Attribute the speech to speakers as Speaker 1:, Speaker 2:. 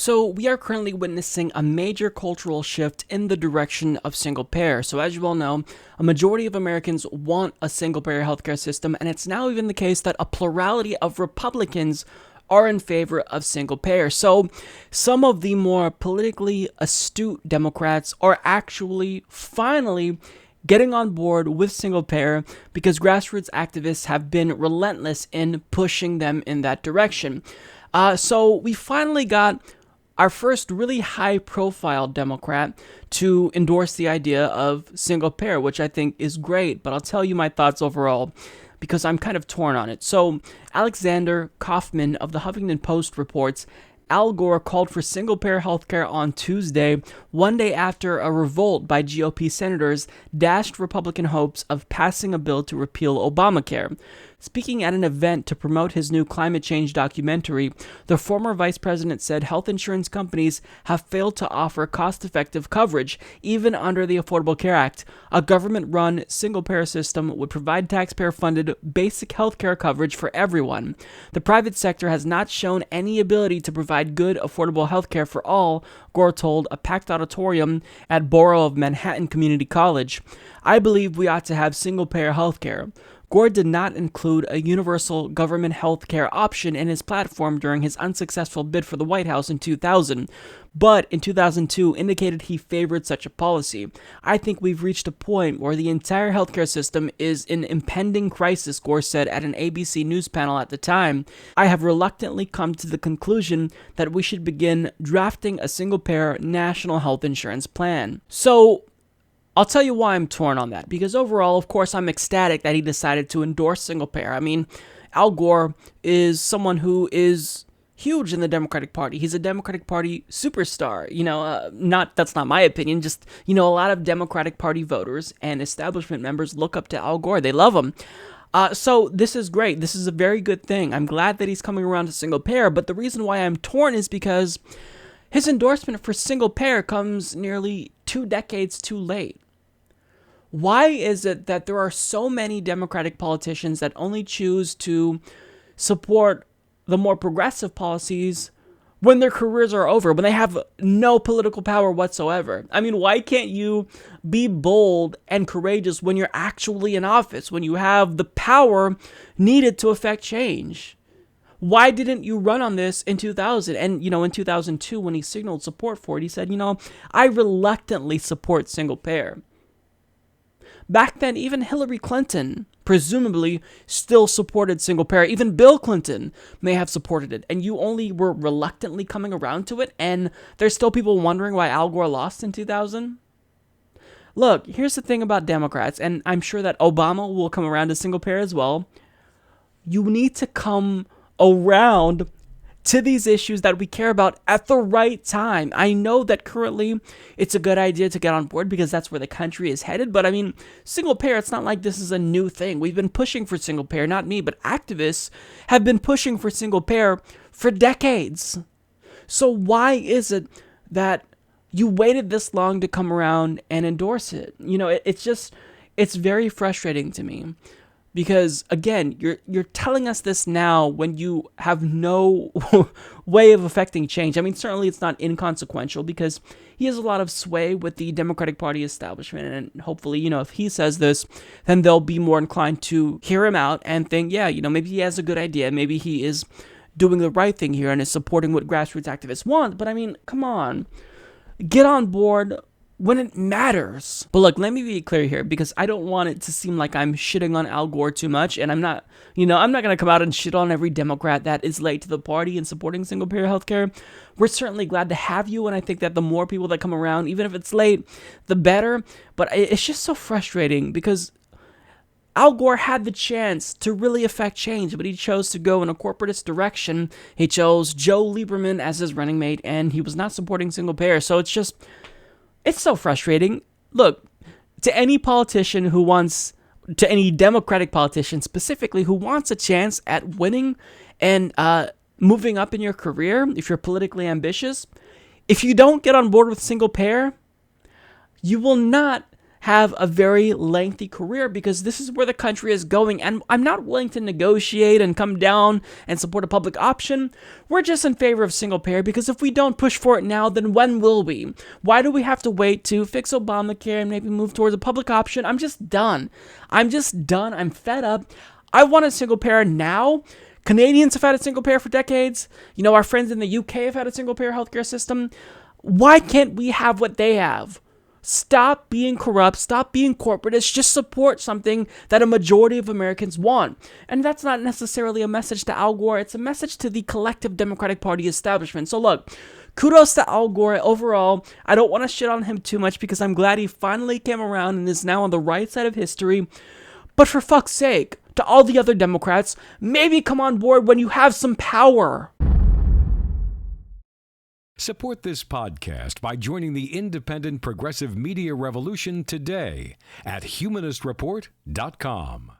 Speaker 1: So we are currently witnessing a major cultural shift in the direction of single payer. So as you all know, a majority of Americans want a single payer healthcare system, and it's now even the case that a plurality of Republicans are in favor of single payer. So some of the more politically astute Democrats are actually finally getting on board with single payer because grassroots activists have been relentless in pushing them in that direction. So we finally got our first really high-profile Democrat to endorse the idea of single payer, which I think is great, but I'll tell you my thoughts overall because I'm kind of torn on it. So Alexander Kaufman of the Huffington Post reports Al Gore called for single-payer healthcare on Tuesday, one day after a revolt by GOP senators dashed Republican hopes of passing a bill to repeal Obamacare. Speaking at an event to promote his new climate change documentary, the former vice president said health insurance companies have failed to offer cost-effective coverage, even under the Affordable Care Act. A government-run single-payer system would provide taxpayer-funded basic health care coverage for everyone. The private sector has not shown any ability to provide good, affordable health care for all, Gore told a packed auditorium at Borough of Manhattan Community College. I believe we ought to have single-payer health care. Gore did not include a universal government health care option in his platform during his unsuccessful bid for the White House in 2000, but in 2002 indicated he favored such a policy. I think we've reached a point where the entire healthcare system is in impending crisis, Gore said at an ABC News panel at the time. I have reluctantly come to the conclusion that we should begin drafting a single-payer national health insurance plan. So, I'll tell you why I'm torn on that, because overall, of course, I'm ecstatic that he decided to endorse single payer. I mean, Al Gore is someone who is huge in the Democratic Party. He's a Democratic Party superstar. That's not my opinion, just, a lot of Democratic Party voters and establishment members look up to Al Gore. They love him. So this is great. This is a very good thing. I'm glad that he's coming around to single payer, but the reason why I'm torn is because his endorsement for single payer comes nearly 2 decades too late. Why is it that there are so many Democratic politicians that only choose to support the more progressive policies when their careers are over, when they have no political power whatsoever? I mean, why can't you be bold and courageous when you're actually in office, when you have the power needed to affect change? Why didn't you run on this in 2000? And, in 2002, when he signaled support for it, he said, I reluctantly support single payer. Back then, even Hillary Clinton, presumably, still supported single payer. Even Bill Clinton may have supported it. And you only were reluctantly coming around to it. And there's still people wondering why Al Gore lost in 2000. Look, here's the thing about Democrats, and I'm sure that Obama will come around to single payer as well. You need to come around to these issues that we care about at the right time. I know that currently it's a good idea to get on board because that's where the country is headed, but I mean, single payer, it's not like this is a new thing. We've been pushing for single payer, not me, but activists have been pushing for single payer for decades. So why is it that you waited this long to come around and endorse it? It's very frustrating to me. Because, again, you're telling us this now when you have no way of affecting change. I mean, certainly it's not inconsequential because he has a lot of sway with the Democratic Party establishment. And hopefully, if he says this, then they'll be more inclined to hear him out and think, maybe he has a good idea. Maybe he is doing the right thing here and is supporting what grassroots activists want. But, I mean, come on. Get on board when it matters. But look, let me be clear here because I don't want it to seem like I'm shitting on Al Gore too much, and I'm not going to come out and shit on every Democrat that is late to the party in supporting single-payer healthcare. We're certainly glad to have you, and I think that the more people that come around, even if it's late, the better. But it's just so frustrating because Al Gore had the chance to really affect change, but he chose to go in a corporatist direction. He chose Joe Lieberman as his running mate, and he was not supporting single-payer. So it's so frustrating. Look, to any Democratic politician specifically who wants a chance at winning and moving up in your career, if you're politically ambitious, if you don't get on board with single payer, you will not have a very lengthy career because this is where the country is going. And I'm not willing to negotiate and come down and support a public option. We're just in favor of single payer because if we don't push for it now, then when will we? Why do we have to wait to fix Obamacare and maybe move towards a public option? I'm just done. I'm fed up. I want a single payer now. Canadians have had a single payer for decades. You know, our friends in the UK have had a single payer healthcare system. Why can't we have what they have? Stop being corrupt. Stop being corporatist. Just support something that a majority of Americans want. And that's not necessarily a message to Al Gore. It's a message to the collective Democratic Party establishment. So look, kudos to Al Gore overall. I don't want to shit on him too much because I'm glad he finally came around and is now on the right side of history. But for fuck's sake, to all the other Democrats, maybe come on board when you have some power.
Speaker 2: Support this podcast by joining the independent progressive media revolution today at humanistreport.com.